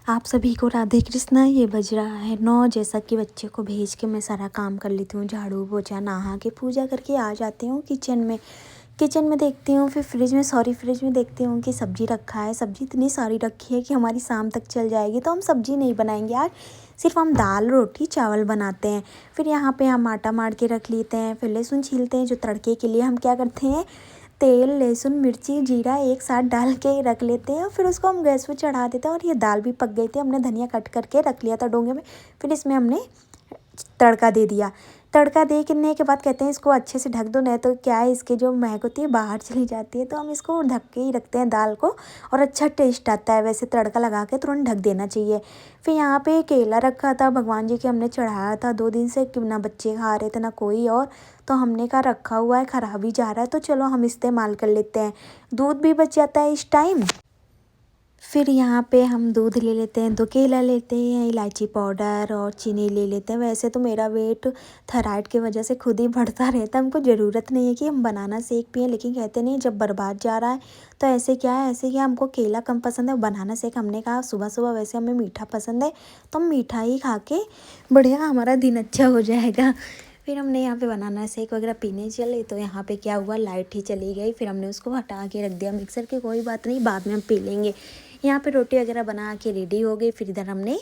आप सभी को राधे कृष्णा। ये बज रहा है 9। जैसा कि बच्चे को भेज के मैं सारा काम कर लेती हूँ, झाड़ू पोछा, नहा के पूजा करके आ जाती हूँ किचन में देखती हूँ, फिर फ्रिज में देखती हूँ कि सब्ज़ी रखा है। सब्ज़ी इतनी सारी रखी है कि हमारी शाम तक चल जाएगी, तो हम सब्ज़ी नहीं बनाएंगे आज, सिर्फ हम दाल रोटी चावल बनाते हैं। फिर यहाँ पे हम आटा मार के रख लेते हैं, फिर लहसुन छीलते हैं। जो तड़के के लिए हम क्या करते हैं, तेल लहसुन मिर्ची जीरा एक साथ डाल के रख लेते हैं, और फिर उसको हम गैस पे चढ़ा देते हैं। और ये दाल भी पक गई थी, हमने धनिया कट करके रख लिया था डोंगे में। फिर इसमें हमने तड़का दे दिया। तड़का देने के बाद कहते हैं इसको अच्छे से ढक दो, नहीं तो क्या है इसके जो महक होती है बाहर चली जाती है। तो हम इसको ढक के ही रखते हैं दाल को, और अच्छा टेस्ट आता है। वैसे तड़का लगा के तुरंत ढक देना चाहिए। फिर यहाँ पे केला रखा था भगवान जी के, हमने चढ़ाया था 2 दिन से कि ना बच्चे खा रहे थे ना कोई और। तो हमने कहा रखा हुआ है, ख़राब ही जा रहा है, तो चलो हम इस्तेमाल कर लेते हैं। दूध भी बच जाता है इस टाइम। फिर यहाँ पे हम दूध ले लेते हैं, 2 केला लेते हैं, इलायची पाउडर और चीनी ले लेते हैं। वैसे तो मेरा वेट थायराइड की वजह से खुद ही बढ़ता रहता है, हमको ज़रूरत नहीं है कि हम बनाना शेक पिएं, लेकिन कहते नहीं जब बर्बाद जा रहा है तो ऐसे क्या है, ऐसे क्या हमको केला कम पसंद है, बनाना शेक हमने कहा सुबह सुबह वैसे हमें मीठा पसंद है, तो हम मीठा ही खा के बढ़िया हमारा दिन अच्छा हो जाएगा। फिर हमने यहाँ पे बनाना शेक वगैरह पीने चले, तो यहाँ पे क्या हुआ, लाइट ही चली गई। फिर हमने उसको हटा के रख दिया मिक्सर की, कोई बात नहीं बाद में हम पी लेंगे। यहाँ पे रोटी वगैरह बना के रेडी हो गई। फिर इधर हमने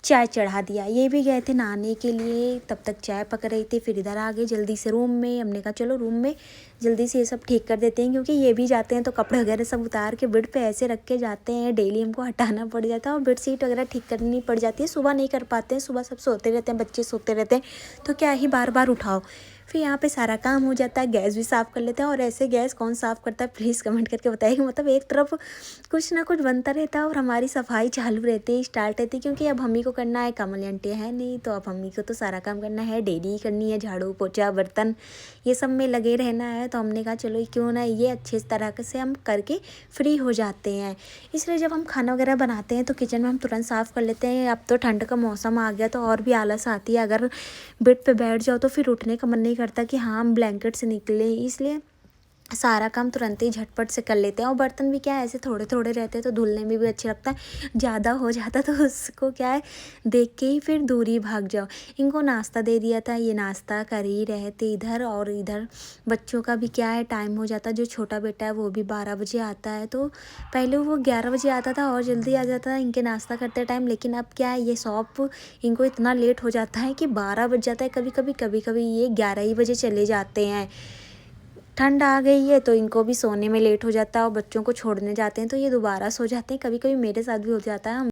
चाय चढ़ा दिया। ये भी गए थे नहाने के लिए, तब तक चाय पक रही थी। फिर इधर आ गए जल्दी से रूम में। हमने कहा चलो रूम में जल्दी से ये सब ठीक कर देते हैं, क्योंकि ये भी जाते हैं तो कपड़े वगैरह सब उतार के बेड पे ऐसे रख के जाते हैं, डेली हमको हटाना पड़ जाता है, और बेडशीट वगैरह ठीक करनी पड़ जाती है। सुबह नहीं कर पाते हैं, सुबह सब सोते रहते हैं, बच्चे सोते रहते हैं, तो क्या ही बार बार उठाओ। फिर यहाँ पे सारा काम हो जाता है, गैस भी साफ़ कर लेते हैं। और ऐसे गैस कौन साफ़ करता है प्लीज़ कमेंट करके बताइए। मतलब एक तरफ कुछ ना कुछ बनता रहता है और हमारी सफाई चालू रहती है, स्टार्ट रहती है, क्योंकि अब हम ही को करना है, कमल आंटी है नहीं, तो अब हम ही को तो सारा काम करना है, डेली करनी है, झाड़ू पोछा बर्तन ये सब में लगे रहना है। तो हमने कहा चलो क्यों ना ये अच्छे तरह से हम करके फ्री हो जाते हैं। इसलिए जब हम खाना वगैरह बनाते हैं तो किचन में हम तुरंत साफ़ कर लेते हैं। अब तो ठंड का मौसम आ गया तो और भी आलस आती है, अगर बेड पे बैठ जाओ तो फिर उठने का मन नहीं करता कि हाँ हम ब्लैंकेट से निकले, इसलिए सारा काम तुरंत ही झटपट से कर लेते हैं। और बर्तन भी क्या है ऐसे थोड़े थोड़े रहते हैं, तो धुलने में भी अच्छा लगता है। ज़्यादा हो जाता तो उसको क्या है देख के ही फिर दूरी भाग जाओ। इनको नाश्ता दे दिया था, ये नाश्ता कर ही रहे थे इधर। और इधर बच्चों का भी क्या है टाइम हो जाता है। जो छोटा बेटा है वो भी 12 बजे आता है, तो पहले वो 11 बजे आता था और जल्दी आ जाता था इनके नाश्ता करते टाइम। लेकिन अब क्या है ये शॉप इनको इतना लेट हो जाता है कि 12 बज जाता है, कभी कभी ये 11 ही बजे चले जाते हैं। ठंड आ गई है तो इनको भी सोने में लेट हो जाता है, और बच्चों को छोड़ने जाते हैं तो ये दोबारा सो जाते हैं। कभी कभी मेरे साथ भी हो जाता है।